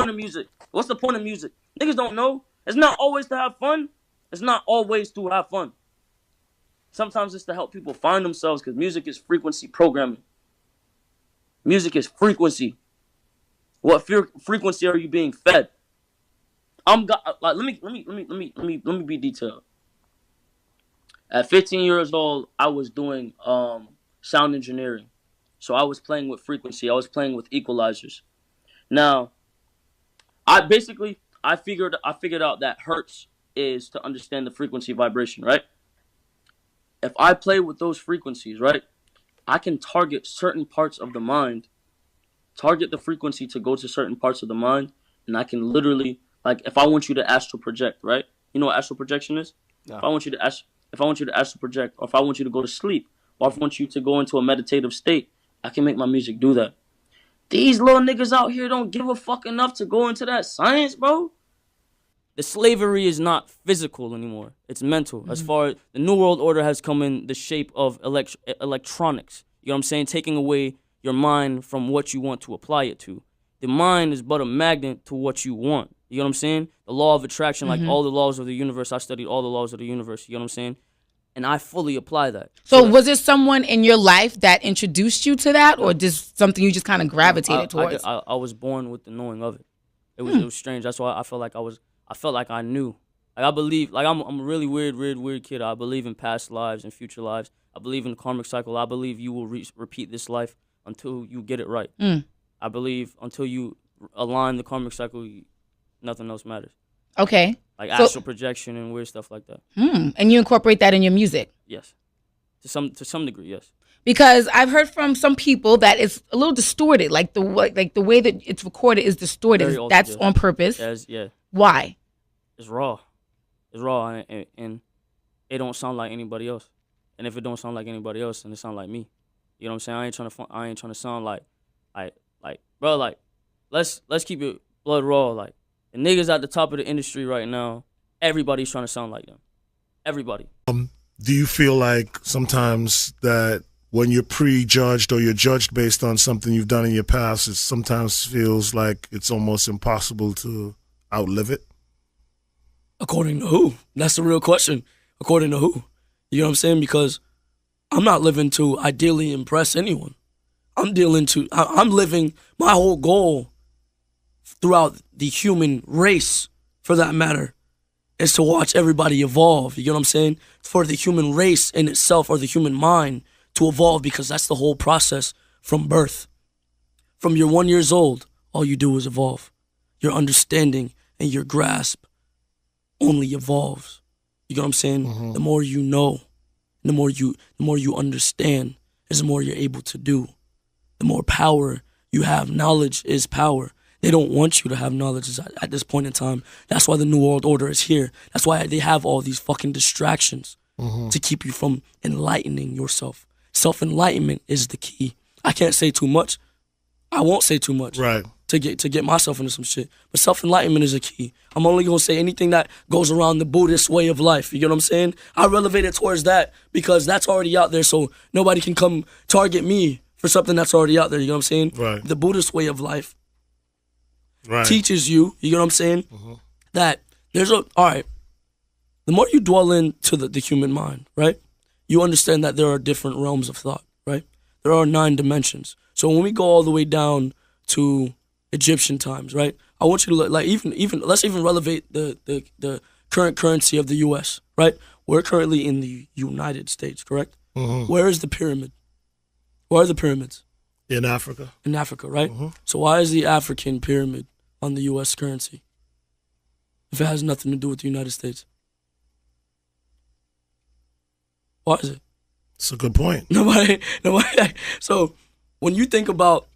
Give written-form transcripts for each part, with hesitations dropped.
point of music? What's the point of music? Niggas don't know. It's not always to have fun. It's not always to have fun. Sometimes it's to help people find themselves, because music is frequency programming. Music is frequency. What frequency are you being fed? Let me be detailed. At 15 years old, I was doing sound engineering. So I was playing with frequency. I was playing with equalizers. Now, I figured out that hertz is to understand the frequency vibration, right? If I play with those frequencies, right, I can target certain parts of the mind, target the frequency to go to certain parts of the mind, and I can literally, like, if I want you to astral project, right? You know what astral projection is? No. If I want you to astral project, or if I want you to go to sleep, or if I want you to go into a meditative state, I can make my music do that. These little niggas out here don't give a fuck enough to go into that science, bro. The slavery is not physical anymore. It's mental. As far as the New World Order has come in the shape of electronics. You know what I'm saying? Taking away your mind from what you want to apply it to. The mind is but a magnet to what you want. You know what I'm saying? The law of attraction, like all the laws of the universe. I studied all the laws of the universe. You know what I'm saying? And I fully apply that. So was there someone in your life that introduced you to that, or just something you just kind of gravitated towards? I was born with the knowing of it. It was strange. That's why I felt like I knew. Like, I believe, like, I'm a really weird kid. I believe in past lives and future lives. I believe in the karmic cycle. I believe you will repeat this life until you get it right. I believe until you align the karmic cycle, nothing else matters. Okay. Like astral projection and weird stuff like that. And you incorporate that in your music? Yes. To some degree, yes. Because I've heard from some people that it's a little distorted. Like the way that it's recorded is distorted. That's on purpose. Yeah. Why? It's raw. It's raw, and it don't sound like anybody else. And if it don't sound like anybody else, then it sound like me. You know what I'm saying? I ain't trying to sound like bro, like, let's keep it blood raw. Like, the niggas at the top of the industry right now, everybody's trying to sound like them. Everybody. Do you feel like sometimes that when you're prejudged or you're judged based on something you've done in your past, it sometimes feels like it's almost impossible to outlive it? According to who? That's the real question. According to who? You know what I'm saying? Because I'm not living to ideally impress anyone. I'm living, my whole goal throughout the human race, for that matter, is to watch everybody evolve. You know what I'm saying? For the human race in itself, or the human mind, to evolve, because that's the whole process from birth. From your 1 year old, all you do is evolve. Your understanding and your grasp only evolves. You know what I'm saying? The more you know, the more you understand, is the more you're able to do. The more power you have. Knowledge is power. They don't want you to have knowledge at this point in time. That's why the New World Order is here. That's why they have all these fucking distractions to keep you from enlightening yourself. Self-enlightenment is the key. I can't say too much. I won't say too much. Right. To get myself into some shit. But self-enlightenment is a key. I'm only going to say anything that goes around the Buddhist way of life. You get what I'm saying? I relevate it towards that because that's already out there, so nobody can come target me for something that's already out there. You know what I'm saying? Right. The Buddhist way of life teaches you, you know what I'm saying, that there's all right, the more you dwell into the human mind, right, you understand that there are different realms of thought, right? There are 9 dimensions. So when we go all the way down to Egyptian times, right? I want you to look, like, even let's even relevate the current currency of the U.S., right? We're currently in the United States, correct? Where is the pyramid? Where are the pyramids? In Africa. In Africa, right? So why is the African pyramid on the U.S. currency if it has nothing to do with the United States? Why is it? It's a good point. Nobody. So when you think about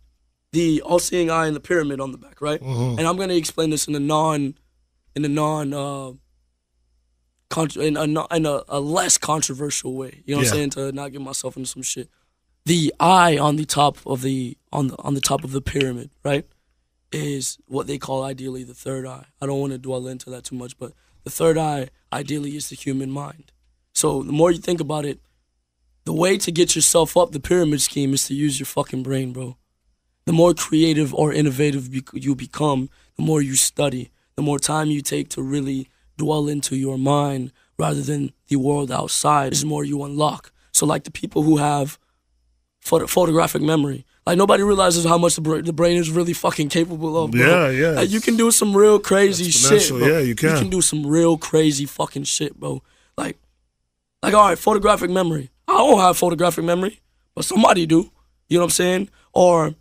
the all-seeing eye and the pyramid on the back, right? And I'm gonna explain this in a less controversial way. You know what I'm saying? To not get myself into some shit. The eye on the top of the on the top of the pyramid, right, is what they call ideally the third eye. I don't want to dwell into that too much, but the third eye ideally is the human mind. So the more you think about it, the way to get yourself up the pyramid scheme is to use your fucking brain, bro. The more creative or innovative you become, the more you study, the more time you take to really dwell into your mind rather than the world outside, is more you unlock. So like the people who have photographic memory, like nobody realizes how much the brain is really fucking capable of, bro. Yeah. Like, you can do some real crazy shit, bro. Yeah, you can. You can do some real crazy fucking shit, bro. Like all right, photographic memory. I don't have photographic memory, but somebody do. You know what I'm saying? Or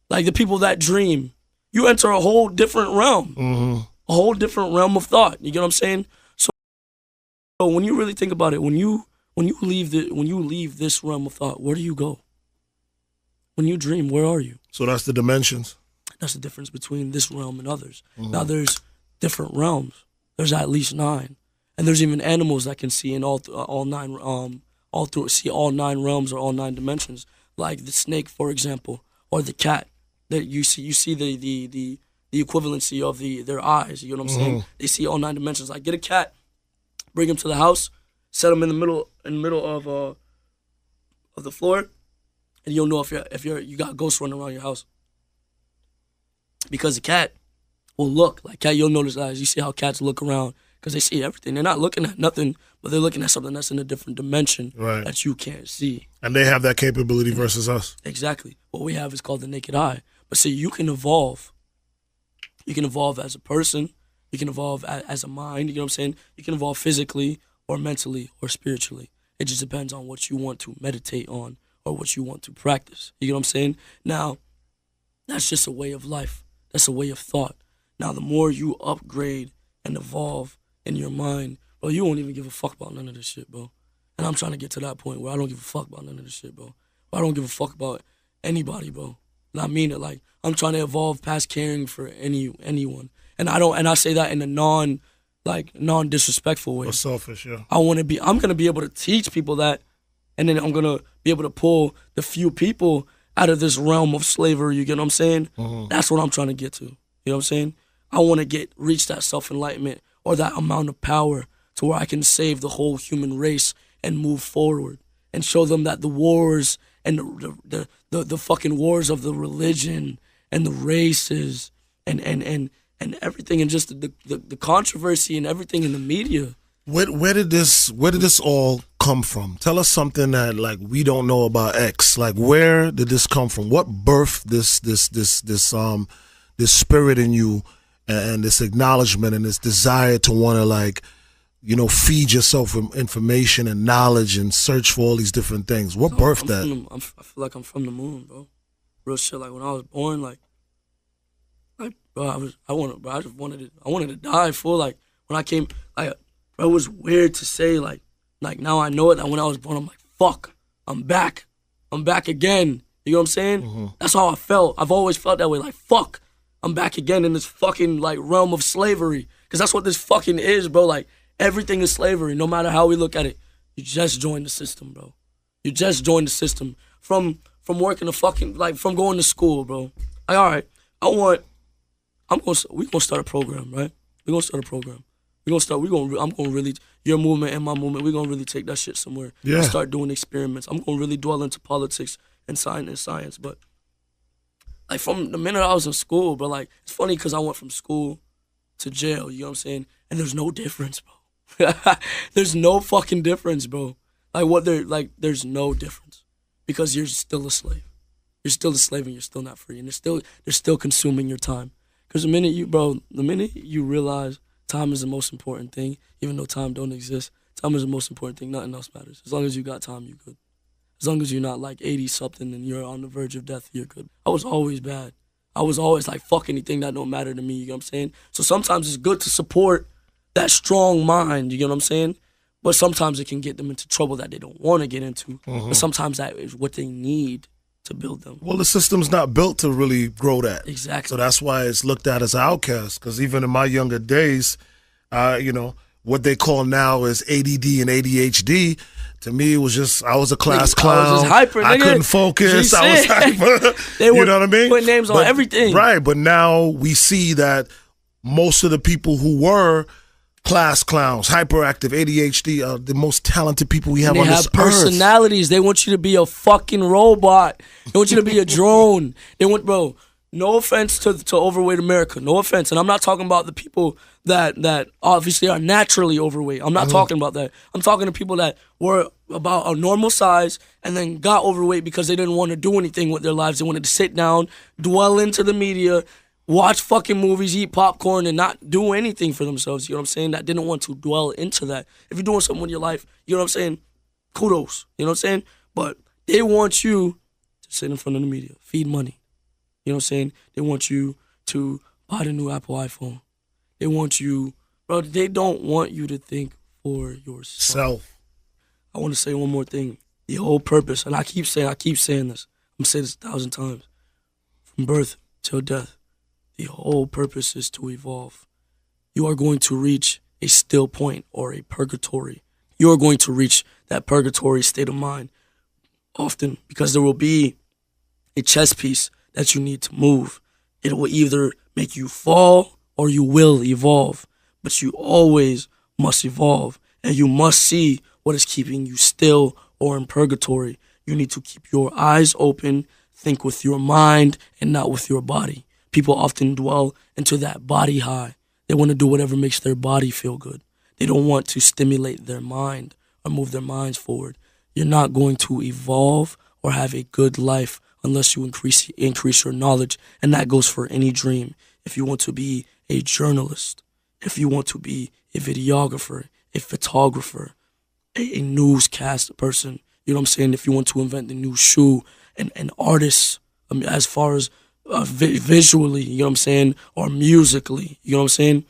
like the people that dream. You enter a whole different realm. A whole different realm of thought. You get what I'm saying? So when you really think about it, when you leave this realm of thought, where do you go? When you dream, where are you? So that's the dimensions. That's the difference between this realm and others. Now there's different realms. There's at least 9, and there's even animals that can see in all 9 realms or all 9 dimensions, like the snake, for example, or the cat. That you see the equivalency of their eyes. You know what I'm saying? They see all 9 dimensions. Like get a cat, bring him to the house, set him in the middle of the floor, and you'll know if you got ghosts running around your house. Because the cat will look like cat. You'll notice eyes. You see how cats look around because they see everything. They're not looking at nothing, but they're looking at something that's in a different dimension that you can't see. And they have that capability versus us. Exactly. What we have is called the naked eye. But see, you can evolve. You can evolve as a person. You can evolve as a mind. You know what I'm saying? You can evolve physically or mentally or spiritually. It just depends on what you want to meditate on or what you want to practice. You know what I'm saying? Now, that's just a way of life. That's a way of thought. Now, the more you upgrade and evolve in your mind, bro, you won't even give a fuck about none of this shit, bro. And I'm trying to get to that point where I don't give a fuck about none of this shit, bro. I don't give a fuck about anybody, bro. And I mean it. Like, I'm trying to evolve past caring for anyone. And I say that in a non-disrespectful way. Or selfish, yeah. I'm gonna be able to teach people that, and then I'm gonna be able to pull the few people out of this realm of slavery. You get what I'm saying? That's what I'm trying to get to. You know what I'm saying? I want to reach that self-enlightenment or that amount of power to where I can save the whole human race and move forward and show them that the wars and the fucking wars of the religion and the races and everything, and just the controversy and everything in the media. Where did this all come from? Tell us something that like we don't know about X. Like, where did this come from? What birthed this spirit in you and this acknowledgement and this desire to want to, like, you know, feed yourself with information and knowledge and search for all these different things? What birthed that? I feel like I'm from the moon, bro. Real shit. Like when I was born, bro, I just wanted to die full. Like when I came, like, bro, it was weird to say, like now I know it. That when I was born, I'm like, fuck, I'm back again. You know what I'm saying? That's how I felt. I've always felt that way. Like, fuck, I'm back again in this fucking like realm of slavery. Cause that's what this fucking is, bro. Like everything is slavery. No matter how we look at it, you just joined the system, bro. You just joined the system from working the fucking, like, from going to school, bro. Like, all right, we gonna start a program, right? We gonna start a program. I'm gonna really, your movement and my movement, we gonna really take that shit somewhere. Yeah. And start doing experiments. I'm gonna really dwell into politics and science, but like from the minute I was in school, bro, like, it's funny because I went from school to jail, you know what I'm saying? And there's no difference, bro. There's no fucking difference, bro. There's no difference. Because you're still a slave. You're still a slave and you're still not free. And they're still consuming your time. Because the minute you realize time is the most important thing, even though time don't exist, time is the most important thing. Nothing else matters. As long as you got time, you're good. As long as you're not like 80-something and you're on the verge of death, you're good. I was always bad. I was always like, fuck anything that don't matter to me, you know what I'm saying? So sometimes it's good to support that strong mind, you know what I'm saying? But sometimes it can get them into trouble that they don't want to get into. But sometimes that is what they need to build them. Well, the system's not built to really grow that. Exactly. So that's why it's looked at as an outcast. Because even in my younger days, you know, what they call now is ADD and ADHD. To me, it was just, I was a class clown. I was just hyper, I nigga. couldn't focus. I was hyper. You know what I mean? Putting names on everything. Right. But now we see that most of the people who were class clowns, hyperactive, ADHD, are the most talented people we have on this earth. They have personalities. They want you to be a fucking robot. They want you to be a drone. They want, bro, no offense to overweight America, no offense. And I'm not talking about the people that obviously are naturally overweight. I'm not talking about that. I'm talking to people that were about a normal size and then got overweight because they didn't want to do anything with their lives. They wanted to sit down, dwell into the media, watch fucking movies, eat popcorn, and not do anything for themselves. You know what I'm saying? That didn't want to dwell into that. If you're doing something with your life, you know what I'm saying? Kudos. You know what I'm saying? But they want you to sit in front of the media, feed money. You know what I'm saying? They want you to buy the new Apple iPhone. They want you, bro, they don't want you to think for yourself. I want to say one more thing. The whole purpose, and I keep saying this. I'm going to say this 1,000 times. From birth till death, the whole purpose is to evolve. You are going to reach a still point or a purgatory. You are going to reach that purgatory state of mind often because there will be a chess piece that you need to move. It will either make you fall or you will evolve. But you always must evolve, and you must see what is keeping you still or in purgatory. You need to keep your eyes open, think with your mind and not with your body. People often dwell into that body high. They want to do whatever makes their body feel good. They don't want to stimulate their mind or move their minds forward. You're not going to evolve or have a good life unless you increase your knowledge, and that goes for any dream. If you want to be a journalist, if you want to be a videographer, a photographer, a newscast person, you know what I'm saying? If you want to invent the new shoe, an artist, as far as visually, you know what I'm saying, or musically, you know what I'm saying?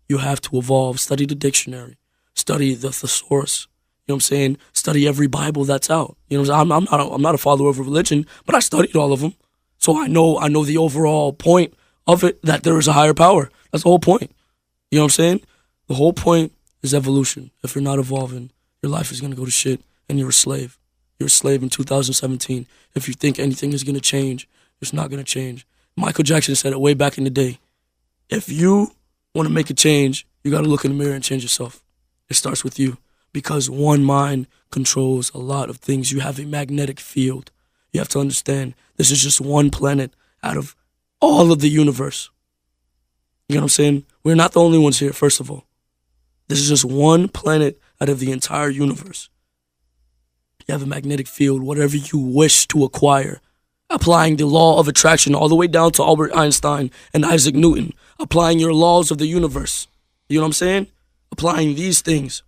You have to evolve. Study the dictionary, study the thesaurus. You know what I'm saying? Study every Bible that's out. You know what I'm saying? I'm not a follower of a religion, but I studied all of them. So I know the overall point of it, that there is a higher power. That's the whole point. You know what I'm saying? The whole point is evolution. If you're not evolving, your life is going to go to shit and you're a slave. You're a slave in 2017. If you think anything is going to change, it's not going to change. Michael Jackson said it way back in the day. If you want to make a change, you got to look in the mirror and change yourself. It starts with you. Because one mind controls a lot of things. You have a magnetic field. You have to understand this is just one planet out of all of the universe. You know what I'm saying? We're not the only ones here, first of all. This is just one planet out of the entire universe. You have a magnetic field, whatever you wish to acquire. Applying the law of attraction all the way down to Albert Einstein and Isaac Newton. Applying your laws of the universe. You know what I'm saying? Applying these things.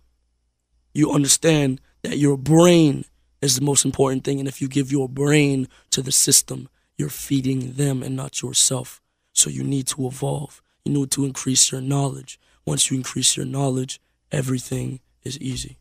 You understand that your brain is the most important thing. And if you give your brain to the system, you're feeding them and not yourself. So you need to evolve. You need to increase your knowledge. Once you increase your knowledge, everything is easy.